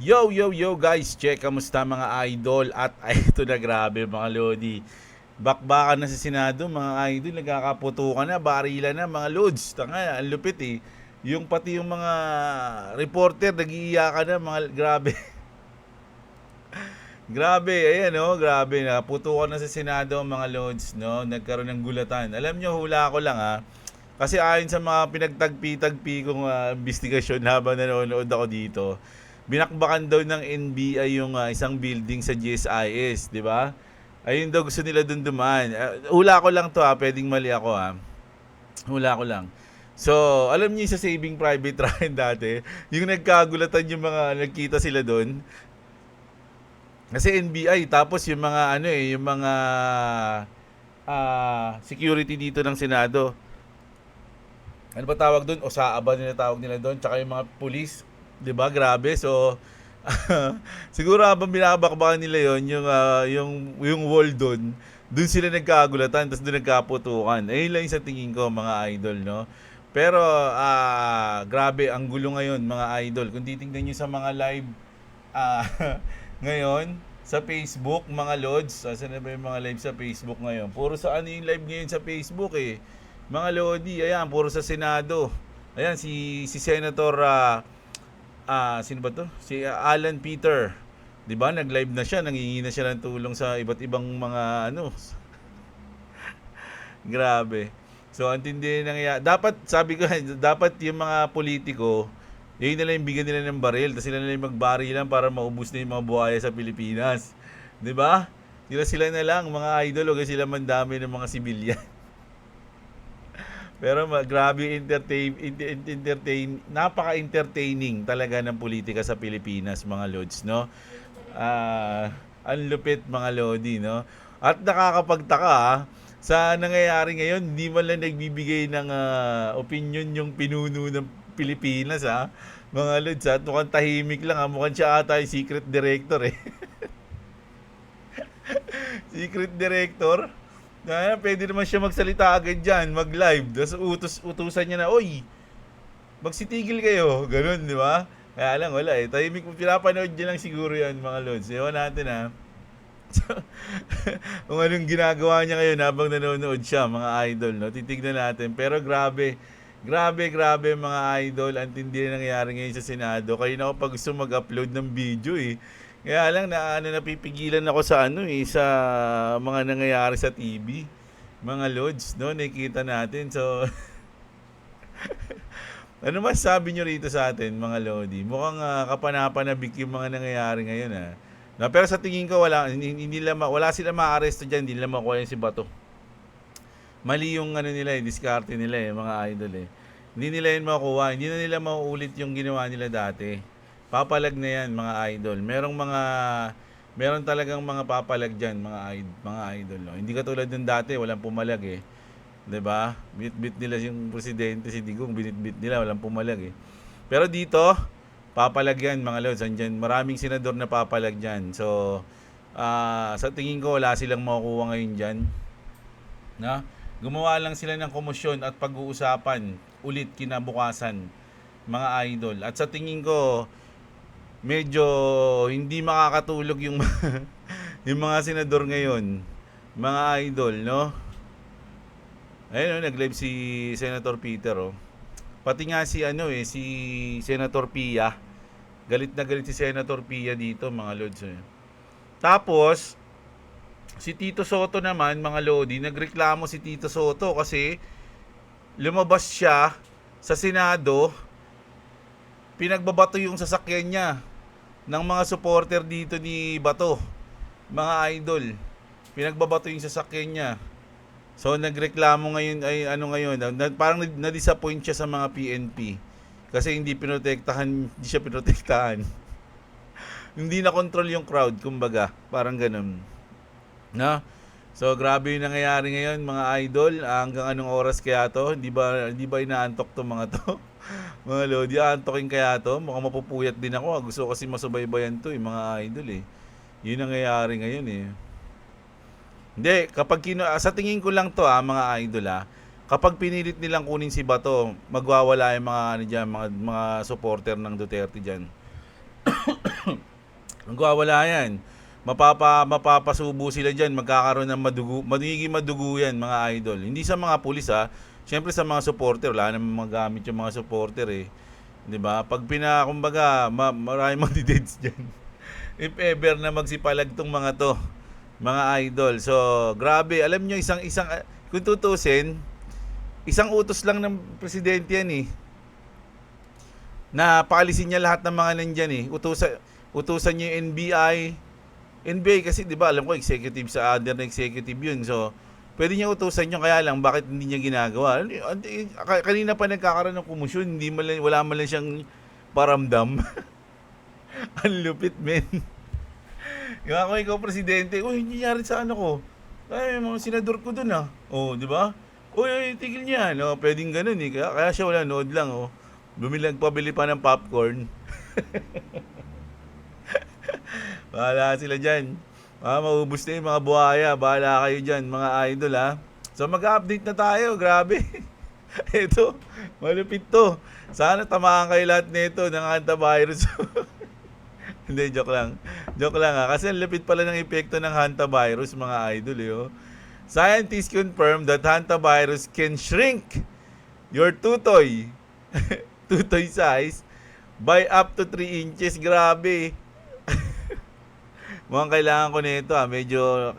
Yo, yo, yo guys, check, kamusta mga idol? At ito na, grabe mga lodi. Bakbakan na sa Senado mga idol, nagkakaputukan na, barilan na mga lods. Tanga, ang lupit eh. Yung pati yung mga reporter, nag-iiyakan na mga, grabe. Grabe, ayan oh, grabe na. Putukan na sa Senado mga lods, no? Nagkaroon ng gulatan. Alam nyo, hula ko lang ha. Kasi ayon sa mga pinagtagpi-tagpi kong investigasyon habang nanonood ako dito, binakbakan daw ng NBI yung isang building sa GSIS, di ba? Ayun daw gusto nila dun dumaan. Hula ko lang to ha, pwedeng mali ako ha. Hula ko lang. So, alam niyo sa Saving Private Ryan dati, yung nagkagulatan yung mga nagkita sila doon. Kasi NBI, tapos yung mga ano eh, yung mga security dito ng Senado. Ano ba tawag doon? OSAA ba nila tawag nila doon? Tsaka yung mga police, 'di ba? Grabe. So siguro habang binabakbakan nila 'yon, yung wall doon sila nagkagulatan, tapos doon nagkaputukan. Ayun lang sa tingin ko mga idol, no? Pero grabe ang gulo ngayon mga idol. Kung titingnan niyo sa mga live ah ngayon sa Facebook, mga lods, asan na ba yung mga live sa Facebook ngayon? Puro sa ano yung live ngayon sa Facebook eh. Mga lodi, ayan, puro sa Senado. Ayan, si Senator, sino ba to? Si Alan Peter. 'Di ba? Nag-live na siya, nangingi na siya ng tulong sa iba't ibang mga ano. Grabe. So, antindi nangyayari. Dapat, sabi ko, dapat yung mga politiko, yun nila yung bigyan nila ng baril, tapos sila nila yung magbarilan para maubos na yung mga buhaya sa Pilipinas. 'Di ba? Sila na lang, mga idol, huwag sila mandami ng mga sibilyan. Pero grabe napaka-entertaining talaga ng politika sa Pilipinas, mga lods, no? Ang lupit mga lodi, no? At nakakapagtaka sa nangyayari ngayon, hindi man lang nagbibigay ng opinion yung pinuno ng Pilipinas, ha? Mga lods, at mukhang tahimik lang, ha? Mukhang siya ata yung secret director, eh. Secret director? Pwede naman siya magsalita agad dyan, mag-live. Tapos utusan niya na, oy, magsitigil kayo. Ganun, di ba? Kaya lang, wala eh. Tahimik mo, pinapanood niya lang siguro yan, mga lods. Ewan natin ha. So, kung anong ginagawa niya ngayon habang nanonood siya, mga idol, no? Titignan natin. Pero grabe, grabe mga idol. Ang tindi na nangyayari ngayon sa Senado. Kayo na ako pag gusto mag-upload ng video eh. Kaya lang napipigilan ako sa sa mga nangyayari sa TV. Mga lods, no, nakikita natin. So ano mas sabi nyo rito sa atin, mga lodi? Mukhang kapanapanabik yung mga nangyayari ngayon na, pero sa tingin ko wala sila ma-arresto diyan, hindi nila makuha yung si Bato. Mali yung nila diskarte nila mga idol eh. Hindi nila yun makuha, hindi na nila mauulit yung ginawa nila dati. Papalag na yan mga idol. Meron talagang mga papalag diyan mga idol, no? Hindi katulad ng dati, walang pumalag eh. 'Di ba? Bit nila yung presidente si Digong, binitbit nila, walang pumalag eh. Pero dito, papalag yan mga lods. Andyan, maraming senador na papalag diyan. So, sa tingin ko wala silang makukuha ngayon diyan. Na? Gumawa lang sila ng komosyon at pag-uusapan ulit kinabukasan mga idol. At sa tingin ko medyo hindi makakatulog yung yung mga senador ngayon, mga idol, no? Ayun, nag-live si Senator Peter, oh. Pati nga si Senator Pia. Galit na galit si Senator Pia dito, mga lods. Tapos si Tito Soto naman, mga lodi, nagreklamo si Tito Soto kasi lumabas siya sa Senado, pinagbabato yung sasakyan niya ng mga supporter dito ni Bato, mga idol. Pinagbabato yung sasakyan niya. So nagreklamo ngayon parang na-disappoint siya sa mga PNP kasi hindi siya pinotektahan. Hindi na control yung crowd, kumbaga, parang ganun. No? So grabe yung nangyayari ngayon, mga idol. Hanggang anong oras kaya to? Hindi ba inaantok to mga to? Mga lodi, antokin kaya to? Mukhang mapupuyat din ako. Gusto ko kasi masubaybayan to, mga idol eh. Yun ang nangyayari ngayon eh. Hindi, sa tingin ko lang to mga idol kapag pinilit nilang kunin si Bato, magwawala yung mga mga supporter ng Duterte diyan. Magwawala yan. Mapapasubo sila dyan, magkakaroon ng magiging madugo yan, mga idol. Hindi sa mga pulis ha, syempre sa mga supporter, wala namang magamit yung mga supporter eh. 'Di ba? Pag kumbaga, maraming magdi-deads diyan. If ever na magsipalag tong mga to, mga idol. So, grabe, alam nyo isang kung tutusin, isang utos lang ng presidente yan eh. Na paalisin niya lahat ng mga nandyan eh. Utusan niya yung NBI kasi 'di ba, alam ko executive sa under na executive 'yun. So, pwede niya utusan yung kaya lang bakit hindi niya ginagawa. Kanina pa nagkakaroon ng kumusyon, wala man lang siyang paramdam. Ang lupit, men. Yung ako ikaw presidente, hindi nangyari sa ano ko. Ay, mga senador ko dun ah. Oh, di ba? Tigil niya. No, pwedeng ganun eh. Kaya siya wala, nood lang oh. Pabili pa ng popcorn. Bahala sila dyan. Maubos na yung mga buhaya. Bahala kayo dyan, mga idol ha. So mag-update na tayo. Grabe. Ito, malupit to. Sana tamaan kayo lahat nito ng hantavirus. Hindi, joke lang. Joke lang ha. Kasi ang lupit pala ng epekto ng hantavirus, mga idol eh. Oh. Scientists confirm that hantavirus can shrink your tutoy. Tutoy size by up to 3 inches. Grabe. Mukhang kailangan ko nito ah. Medyo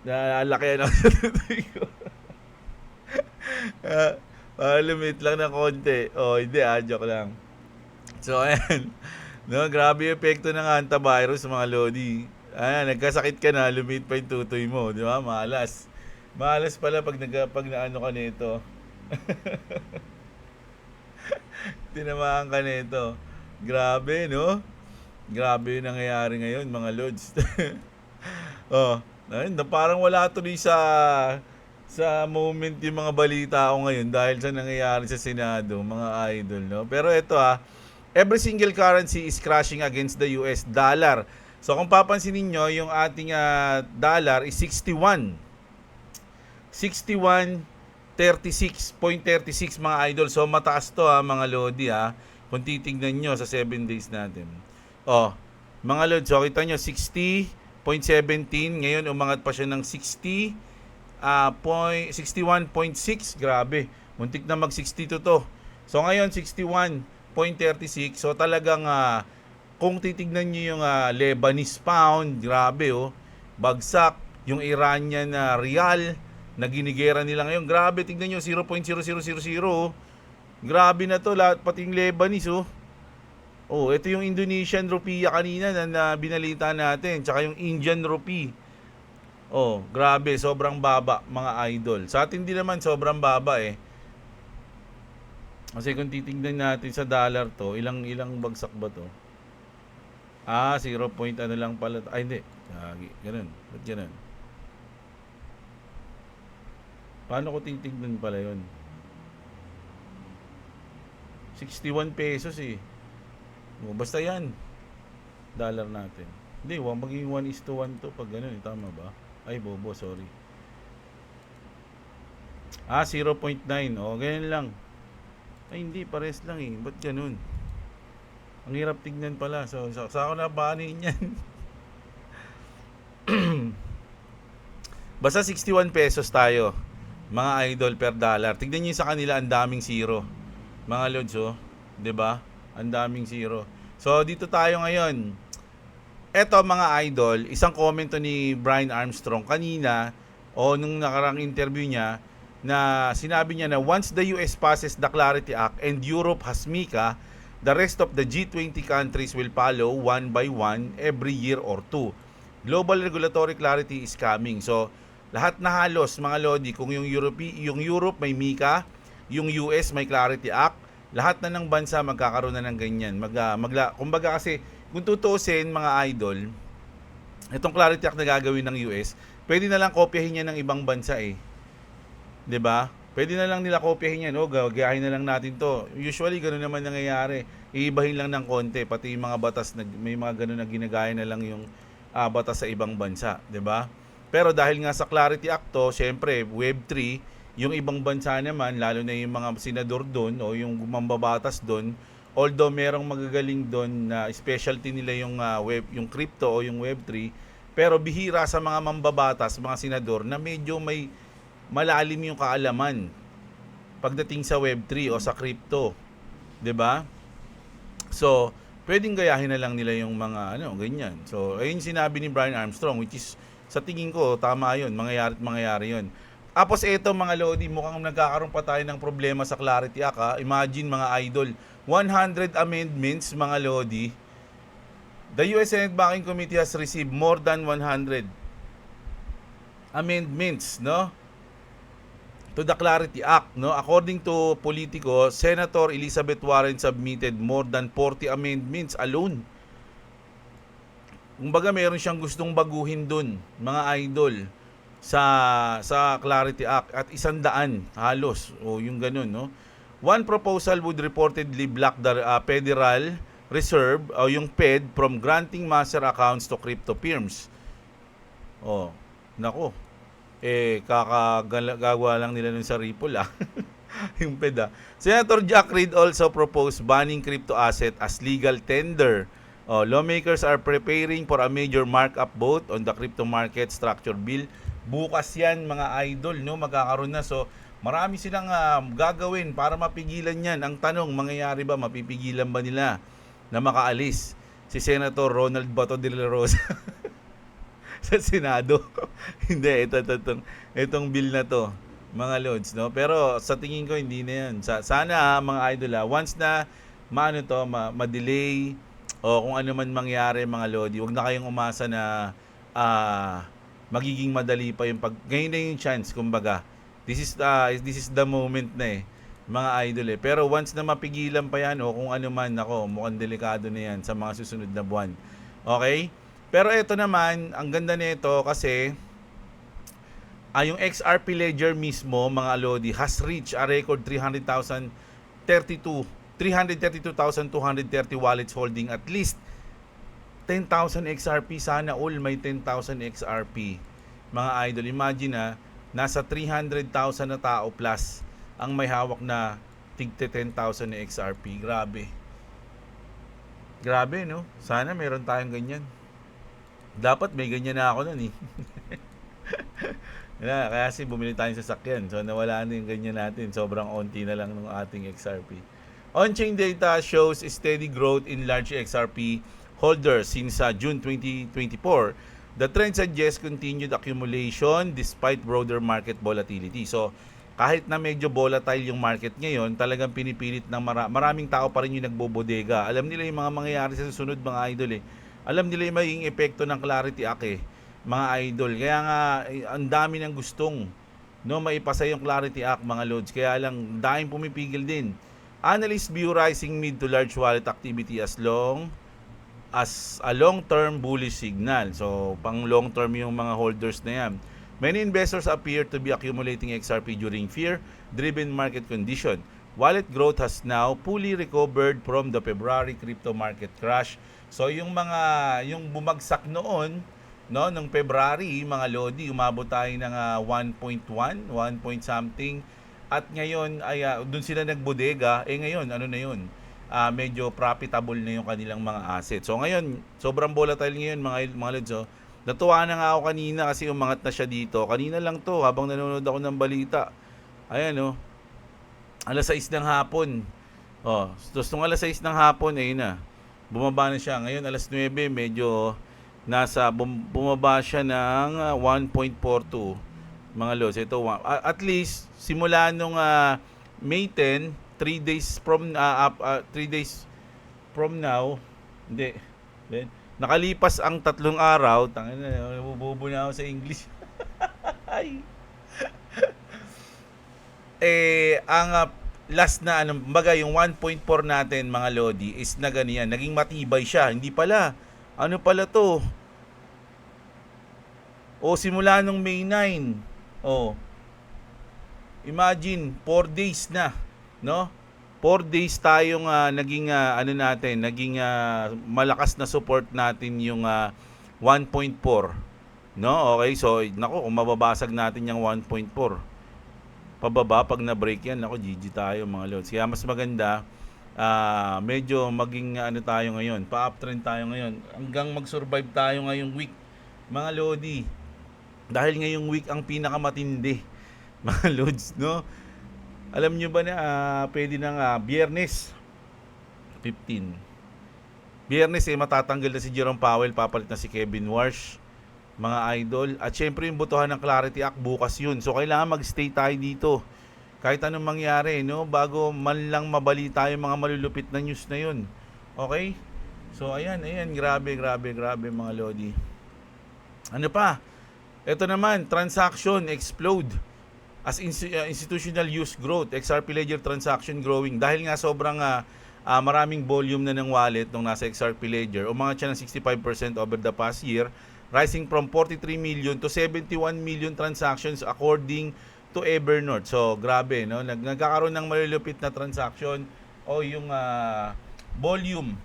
nalaki ako sa tutoy ko. Lumit lang ng konti. Hindi joke lang. So, ayan. No, grabe yung epekto ng hantavirus, mga lodi. Ayan, nagkasakit ka na, lumit pa yung tutoy mo. Di ba? Malas. Malas pala pag naano ka nito. Tinamaan ka nito. Grabe, no? Grabe yung nangyayari ngayon, mga lods. Ayun, parang wala tuloy sa moment yung mga balita ko ngayon dahil sa nangyayari sa Senado, mga idol, no? Pero ito every single currency is crashing against the US dollar. So kung papansin niyo, yung ating dollar is 61.36 mga idol. So mataas to mga lodi kung titignan nyo sa 7 days natin. Mga lodi, so kita nyo 60.17, ngayon umangat pa siya ng 61.6. Grabe, muntik na mag 62 to. So ngayon 61.36. So talagang kung titignan niyo yung Lebanese pound, grabe bagsak. Yung Iranian na rial na ginigera nila ngayon, grabe, tignan niyo 0.0000. Grabe na to lahat, pati yung Lebanese ito yung Indonesian rupiah kanina na binalita natin, tsaka yung Indian rupee. Grabe, sobrang baba, mga idol. Sa atin din naman sobrang baba Kasi kung titignan natin sa dollar to, ilang bagsak ba to? 0 point ano lang pala. Ay, hindi. Ganun. Ba't ganun? Paano ko titignan pala yun? 61 pesos basta yan. Dollar natin. Hindi, magiging 1:1 to pag ganun. Tama ba? Ay, bobo, sorry. 0.9. Ganyan lang. Ay, hindi, pares lang Ba't ganun? Ang hirap tignan pala. So, sa ako na bahanin yan. Basta 61 pesos tayo, mga idol, per dollar. Tignan niyo sa kanila, ang daming zero. Mga lods, 'di ba? Ang daming zero. So, dito tayo ngayon. Eto, mga idol, isang komento ni Brian Armstrong kanina nung nakarang interview niya na sinabi niya na once the US passes the Clarity Act and Europe has MiCA, the rest of the G20 countries will follow one by one every year or two. Global regulatory clarity is coming. So, lahat na halos, mga lodi, kung yung Europe may MiCA, yung US may Clarity Act, lahat na ng bansa magkakaroon na ng ganyan. Kumbaga kasi, kung tutuusin, mga idol, itong Clarity Act na gagawin ng US, pwede na lang kopyahin niya ng ibang bansa 'Di ba? Pwede na lang nila kopyahin yan, gagayahin na lang natin to. Usually, gano'n naman nangyayari. Iibahin lang ng konti, pati yung mga batas, may mga gano'n na ginagaya na lang yung batas sa ibang bansa, 'di ba? Pero dahil nga sa Clarity Act to, syempre, Web 3, yung ibang bansa naman, lalo na yung mga senador doon, o yung mambabatas doon, Although merong magagaling doon na specialty nila yung yung crypto o yung Web3, pero bihira sa mga mambabatas, mga senador na medyo may malalim yung kaalaman pagdating sa Web3 o sa crypto, 'di ba? So, pwedeng gayahin na lang nila yung mga ganyan. So, ayun sinabi ni Brian Armstrong, which is sa tingin ko tama 'yun, mangyayari 'yun. Tapos eto mga lodi, mukhang nagkakaroon pa tayo ng problema sa Clarity Act. Imagine mga idol, 100 amendments mga lodi. The US Senate Banking Committee has received more than 100 amendments, no? To the Clarity Act, no? According to Politico, Senator Elizabeth Warren submitted more than 40 amendments alone. Kumbaga meron siyang gustong baguhin dun, mga idol, sa Clarity Act at 100 halos o yung ganun, no? One proposal would reportedly block the Federal Reserve o yung Fed from granting master accounts to crypto firms. Oh, nako. Kakagagawa lang nila nun sa Ripple yung Fed Senator Jack Reed also proposed banning crypto asset as legal tender. Lawmakers are preparing for a major markup vote on the crypto market structure bill. Bukas yan mga idol, no? Magkakaroon na. So, marami silang gagawin para mapigilan yan. Ang tanong, mangyayari ba? Mapipigilan ba nila na makaalis si Senator Ronald Bato de la Rosa sa Senado? Hindi, itong bill na to, mga lods, no? Pero sa tingin ko, hindi na yan. Sana mga idol, once na ma-delay o kung ano man mangyari mga lodi, huwag na kayong umasa na magiging madali pa yung ngayon na yung chance, kumbaga. This is the moment na mga idol Pero once na mapigilan pa yan o kung ano man, mukhang delikado na yan sa mga susunod na buwan. Okay? Pero ito naman, ang ganda nito kasi yung XRP Ledger mismo, mga lodi, has reached a record 332,230 wallets holding at least 10,000 XRP. Sana all may 10,000 XRP. Mga idol, imagine nasa 300,000 na tao plus ang may hawak na tigte 10,000 na XRP. Grabe, no? Sana meron tayong ganyan. Dapat may ganyan na ako nun Kaya bumili tayong sasakyan. So nawala na yung ganyan natin. Sobrang onti na lang ng ating XRP. On-chain data shows steady growth in large XRP holders since June 2024. The trend suggests continued accumulation despite broader market volatility. So, kahit na medyo volatile yung market ngayon, talagang pinipilit ng maraming tao pa rin yung nagbobodega. Alam nila yung mga mangyayari sa susunod, mga idol Alam nila yung magiging epekto ng Clarity Act mga idol. Kaya nga, ang dami ng gustong maipasa yung Clarity Act, mga lods. Kaya lang, dahil pumipigil din. Analysts view rising mid to large wallet activity as a long-term bullish signal. So, pang long-term yung mga holders na yan. Many investors appear to be accumulating XRP during fear-driven market condition. Wallet growth has now fully recovered from the February crypto market crash. So, yung bumagsak noon, nung February, mga lodi, umabot tayo ng 1.1 point something. At ngayon, ay doon sila nagbodega. Ngayon, ano na yun? Medyo profitable na yung kanilang mga assets. So ngayon, sobrang volatile ngayon mga lods. Natuwa na nga ako kanina kasi umangat na siya dito. Kanina lang to habang nanonood ako ng balita. Ayan alas 6 ng hapon. Tapos nung alas 6 ng hapon, ayun na. Bumaba na siya. Ngayon alas 9, medyo bumaba siya ng 1.42 mga lods. Ito, at least simula nung May 10, 3 days from now, hindi. Nakalipas ang 3 araw, tangina, nabububo na ako sa English. Ang last na baga yung 1.4 natin mga lodi is na ganyan, naging matibay siya. Hindi pala. Ano pala to? Simula nung May 9. Imagine, 4 days na. No? 4 days tayong naging naging malakas na support natin yung 1.4. No? Okay, so nako, kung mababasag natin yung 1.4 pababa pag na-break yan, nako, GG tayo mga lods. Kaya mas maganda medyo maging ano tayo ngayon, pa-uptrend tayo ngayon. Hanggang mag-survive tayo ngayong week, mga Lodi. Dahil ngayong week ang pinakamatindi, mga Lods, no? Alam nyo ba na pwede na nga, Biyernes, 15. Biyernes matatanggal na si Jerome Powell, papalit na si Kevin Warsh, mga idol. At syempre yung botohan ng Clarity Act bukas yun. So kailangan mag-stay tayo dito. Kahit anong mangyari, no? Bago man lang mabalita yung mga malulupit na news na yun. Okay? So ayan, grabe mga Lodi. Ano pa? Ito naman, transaction explode as institutional use growth, XRP Ledger transaction growing dahil nga sobrang maraming volume na ng wallet nung nasa XRP Ledger, umangat siya ng 65% over the past year, rising from 43 million to 71 million transactions according to Evernorth. So grabe, no? Nagkakaroon ng malulupit na transaction o yung volume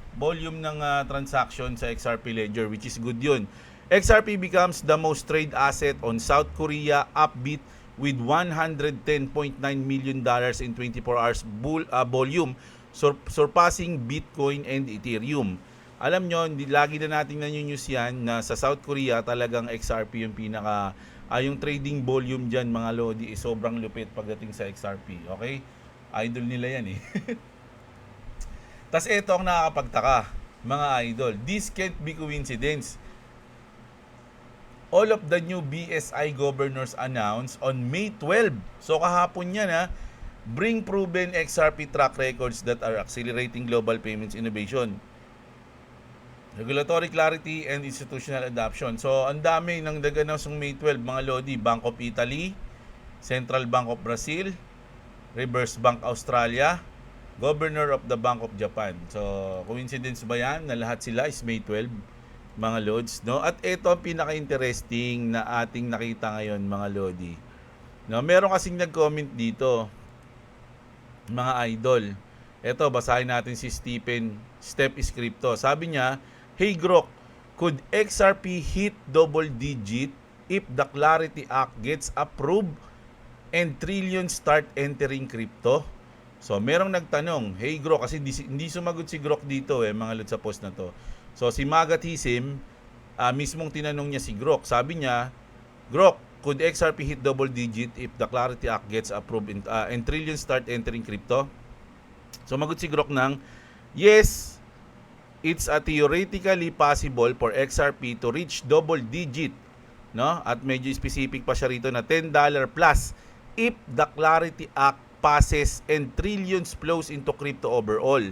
ng transaction sa XRP Ledger, which is good yun. XRP becomes the most traded asset on South Korea, upbeat with $110.9 million in 24 hours volume, surpassing Bitcoin and Ethereum. Alam nyo, lagi na natin nanyunews yan na sa South Korea talagang XRP yung pinaka, yung trading volume dyan mga Lodi is sobrang lupit pagdating sa XRP. Okay? Idol nila yan eh. Tas ito ang nakakapagtaka, mga idol. This can't be coincidence. All of the new BSI governors announced on May 12. So kahapon yan bring proven XRP track records that are accelerating global payments innovation, regulatory clarity, and institutional adoption. So ang dami nang nag-announce ng May 12 mga Lodi. Bank of Italy, Central Bank of Brazil, Reserve Bank Australia, Governor of the Bank of Japan. So coincidence ba yan na lahat sila is May 12? Mga Lods, no? At ito ang pinaka-interesting na ating nakita ngayon, mga Lodi. No, meron kasing nag-comment dito, mga idol. Ito, basahin natin si Step is Crypto. Sabi niya, "Hey Grok, could XRP hit double digit if the Clarity Act gets approved and trillions start entering crypto?" So, merong nagtanong, "Hey Grok," kasi hindi sumagot si Grok dito mga Lods sa post na to. So si Magatism, mismong tinanong niya si Grok. Sabi niya, "Grok, could XRP hit double digit if the Clarity Act gets approved and trillions start entering crypto?" So magot si Grok ng, "Yes, it's a theoretically possible for XRP to reach double digit." No? At medyo specific pa siya rito na $10 plus if the Clarity Act passes and trillions flows into crypto overall.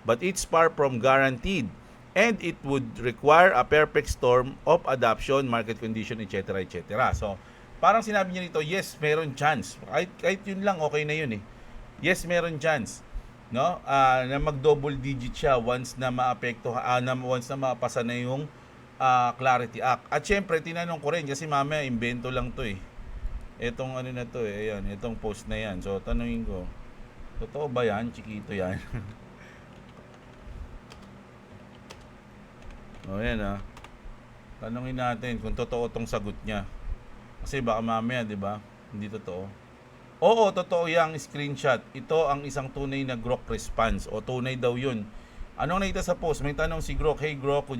But it's far from guaranteed. And it would require a perfect storm of adoption, market condition, etc. etc. So, parang sinabi niya nito, yes, meron chance. Kahit yun lang, okay na yun eh. Yes, meron chance. No? Na mag-double digit siya once na once na mapasa na yung Clarity Act. At syempre, tinanong ko rin, kasi mamaya, invento lang to eh. Etong ano na to eh, ayan, itong post na yan. So, tanungin ko, totoo ba yan? Chikito yan. O yan tanungin natin kung totoo tong sagot niya. Kasi baka mamaya, di ba? Hindi totoo. Oo, totoo yung screenshot. Ito ang isang tunay na Grok response. O tunay daw yun. Anong nakita sa post? May tanong si Grok, "Hey Grok,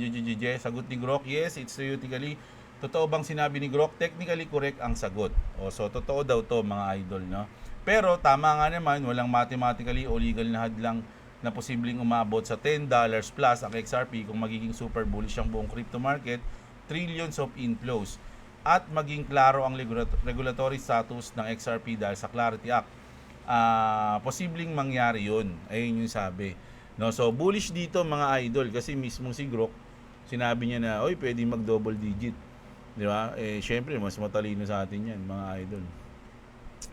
sagot ni Grok, "Yes, it's theoretically." Totoo bang sinabi ni Grok? Technically correct ang sagot. O so totoo daw to mga idol, no? Pero tama nga naman, walang mathematically o legal na hadlang na posibleng umabot sa $10 plus ang XRP kung magiging super bullish ang buong crypto market, trillions of inflows, at maging klaro ang regulatory status ng XRP dahil sa Clarity Act. Posibleng mangyari yun. Ayun yung sabi. No, so bullish dito mga idol kasi mismong si Grok sinabi niya na, "Oy, pwede mag-double digit." Di ba? Syempre, mas matalino sa atin yan, mga idol.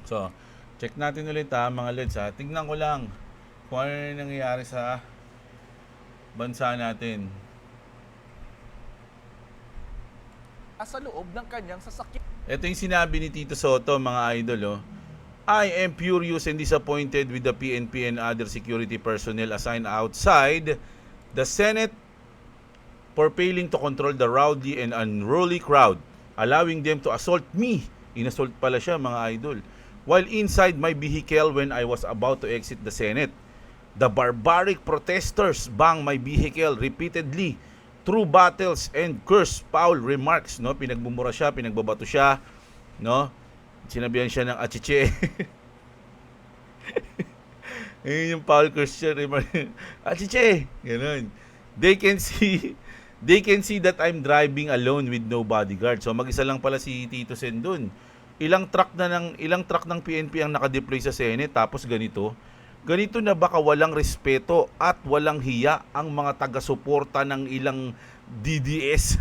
So, check natin ulit mga Lods Tignan ko lang kung ano na nangyayari sa bansa natin. Sa loob ng kanyang sasakyan. Ito yung sinabi ni Tito Soto, mga idol. "I am furious and disappointed with the PNP and other security personnel assigned outside the Senate for failing to control the rowdy and unruly crowd, allowing them to assault me." Inassault pala siya, mga idol. "While inside my vehicle when I was about to exit the Senate. The barbaric protesters bang my vehicle repeatedly through battles and curse foul remarks, no? Pinagbumura siya, pinagbabato siya, no? Sinabihan siya ng achiche. Ayun yung foul curse remark. Achiche! Ganun. They can see that I'm driving alone with no bodyguard. So mag-isa lang pala si Tito Sen dun. Ilang truck ng PNP ang nakadeploy sa Senate tapos ganito. Ganito na baka walang respeto at walang hiya ang mga taga-suporta ng ilang DDS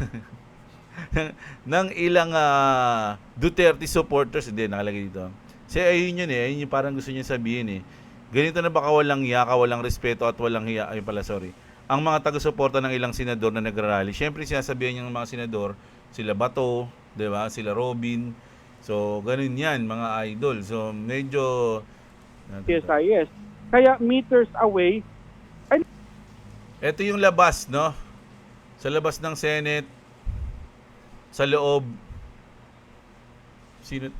ng ilang Duterte supporters. Hindi, nakalagay dito. Kasi ayun yun ayun yung parang gusto niya sabihin Ganito na baka walang hiya, walang respeto at walang hiya. Ay pala, sorry. Ang mga taga-suporta ng ilang senador na nagrarally. Siyempre sinasabihan niya ng mga senador, sila Bato, 'di ba? Sila Robin. So, ganun 'yan, mga idol. So, medyo SIS. Kaya meters away, ito yung labas, no? Sa labas ng Senate, sa loob.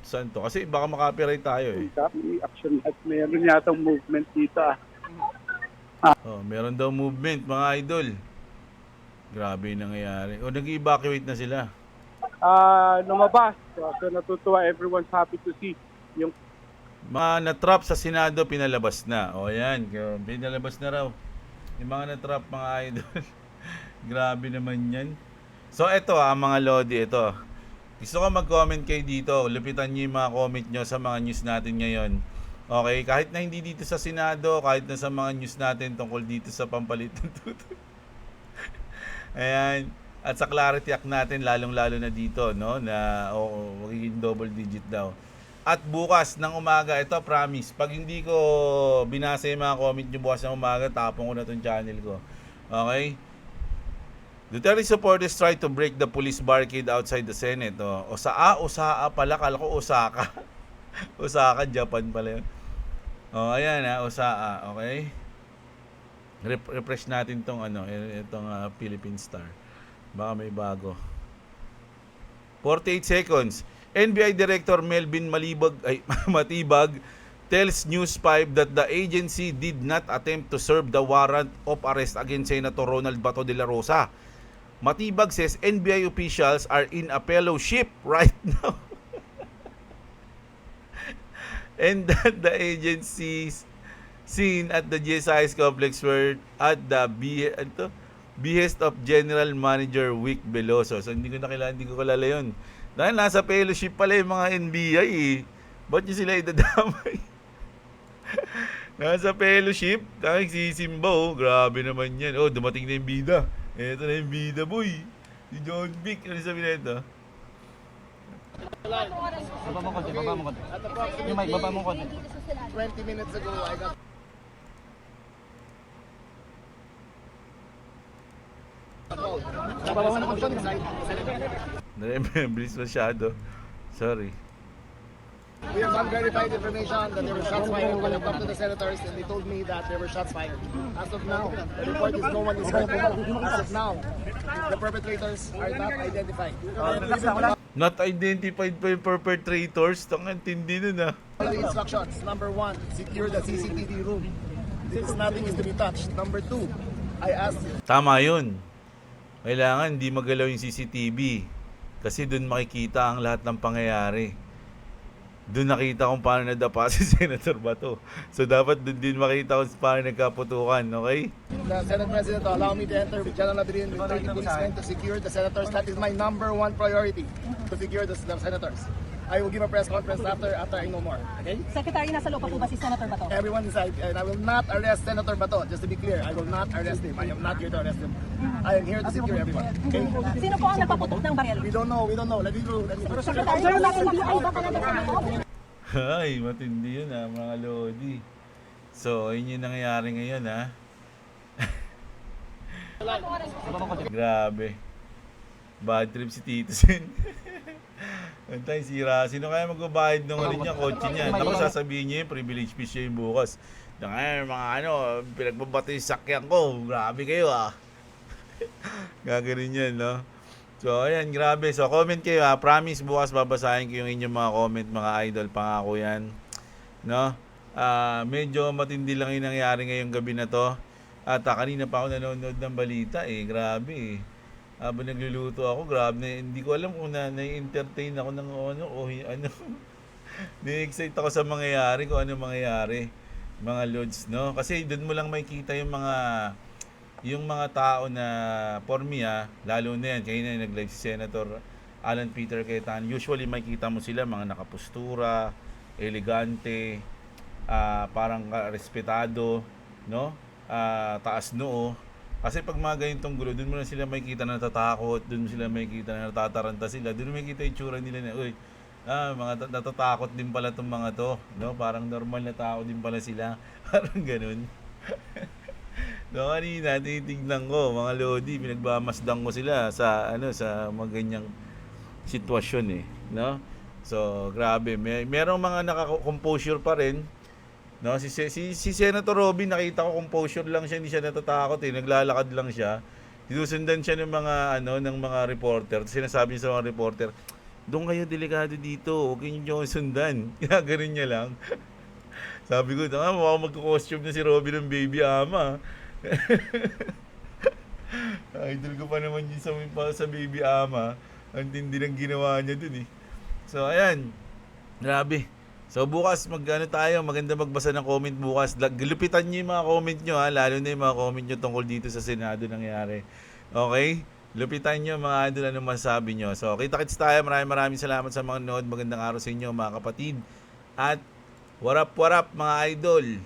Saan to? Kasi baka makapiright tayo may action at meron yatang movement dito. Oh, meron daw movement, mga idol. Grabe yung nangyayari. O, nag-evacuate na sila. Lumabas. So natutuwa, everyone's happy to see yung Mga natrap sa Senado, pinalabas na. O, yan. Pinalabas na raw. Yung mga natrap, mga idol. Grabe naman yan. So, ito mga Lodi, ito. Gusto ko mag-comment kayo dito. Lupitan nyo yung mga comment nyo sa mga news natin ngayon. Okay? Kahit na hindi dito sa Senado, kahit na sa mga news natin tungkol dito sa pampalit ng tuto. Ayan. At sa Clarity Act natin, lalong-lalo na dito, no? Na magiging double digit daw. At bukas ng umaga, ito promise, pag hindi ko binasa yung mga comment nyo bukas ng umaga, tapon ko na itong channel ko. Okay? Duterte supporters try to break the police barricade outside the Senate. Osaka pala, kala ko Osaka. Osaka, Japan pala yun. Ayan Osaka, okay? Refresh natin tong itong Philippine Star. Baka may bago. 48 seconds. NBI Director Melvin Matibag tells News 5 that the agency did not attempt to serve the warrant of arrest against Senator Ronald Bato de la Rosa. Matibag says NBI officials are in a fellowship right now. And that the agencies seen at the GSIS complex were at the behest of General Manager Vic Veloso. So hindi ko kilala yun. Dahil nasa fellowship pala yung mga NBI Ba't nyo sila idadamay? Nasa fellowship, nagsisimba grabe naman yan. Dumating na yung bida. Eto na yung bida, boy. Si John Vic, ano sabi na ito? Baba mo konti. Yung mic, baba mo konti. 20 minutes ago, I got... Bilis masyado. Sorry. We have unverified information that there were shots fired when I talked to the senators and they told me that there were shots fired. As of now, the report is no one is hurt. As of now, the perpetrators are not identified. Not identified pa yung perpetrators. Tangan, tindi nun The instructions, number 1, secure the CCTV room. Nothing is to be touched. Number 2, I asked... Tama yun. Kailangan hindi magalaw yung CCTV. Kasi dun makikita ang lahat ng pangyayari. Doon nakita kung paano nadapa si Senator Bato. So dapat doon din makita kung paano nagkaputukan, okay? The Senate President to allow me to enter with General Ladrin with 30 policemen to secure the senators. That is my number 1 priority, to secure the senators. I will give a press conference after I know more. Okay? Secretary, nasa loob pa po ba si Senator Bato? Everyone inside, and I will not arrest Senator Bato. Just to be clear, I will not arrest him. I am not here to arrest him. I am here to secure everyone. Okay? Sino po ang nagpaputok ng baril? We don't know. Let me through. Secretary, may NBI ba talaga sa loob? Ay, matindi yun mga Lodi. So, yun yung nangyayari ngayon Grabe. Bad trip si Tito Sen. Antay, sira. Sino kaya magbabayad ng niya, kotse niya? Tapos sasabihin niya yung privilege fee siya yung bukas. Mga pinagbabata yung sakyan ko. Grabe kayo Gagawin yan, no? So, ayan, grabe. So, comment kayo Promise, bukas babasahin ko yung inyong mga comment, mga idol. Pangako yan. No? Medyo matindi lang yung nangyari ngayong gabi na to. At kanina pa ako nanonood ng balita grabe Habang nagluluto ako, grabe hindi ko alam kung na-entertain ako ng ano. Na-excite ako sa mangyayari, kung ano mangyayari, mga lods, no? Kasi doon mo lang makikita yung mga tao na for me lalo na yan, kayo na nag-live si Senator Alan Peter Cayetano. Usually makikita mo sila mga nakapustura, elegante, parang respetado, no? Taas noo. Kasi pag mga ganitong gulo, doon mo na sila makikita na natatakot, doon mo sila makikita na natataranta sila, doon mo makikita yung tsura nila na, uy, mga natatakot din pala tong mga to, no? Parang normal na tao din pala sila. Parang ganun. No, kanina tinitignan ko, mga lodi, pinagmamasdan ko sila sa sa mga ganyang sitwasyon no? So, grabe. Merong mga naka-composure pa rin. No, si Senator Robin, nakita ko composure lang siya, hindi siya natatakot naglalakad lang siya. Sinusundan siya ng mga ng mga reporter. Sinasabi niya sa mga reporter, "Doon kayo delikado dito, huwag niyo sundan." Ginaganon niya lang. Sabi ko, mukhang magko-costume na si Robin ng baby ama. Idol ko pa naman yun sa baby ama. Ang tindi ng ginawa niya dun So, ayan. Grabe. So, bukas tayo. Maganda magbasa ng comment bukas. Lupitan niyo yung mga comment nyo lalo na yung mga comment nyo tungkol dito sa Senado nangyari. Okay? Lupitan nyo mga idol, anong masasabi nyo. So, kita-kits tayo. Maraming salamat sa mga nanood. Magandang araw sa inyo mga kapatid. At what up mga idol.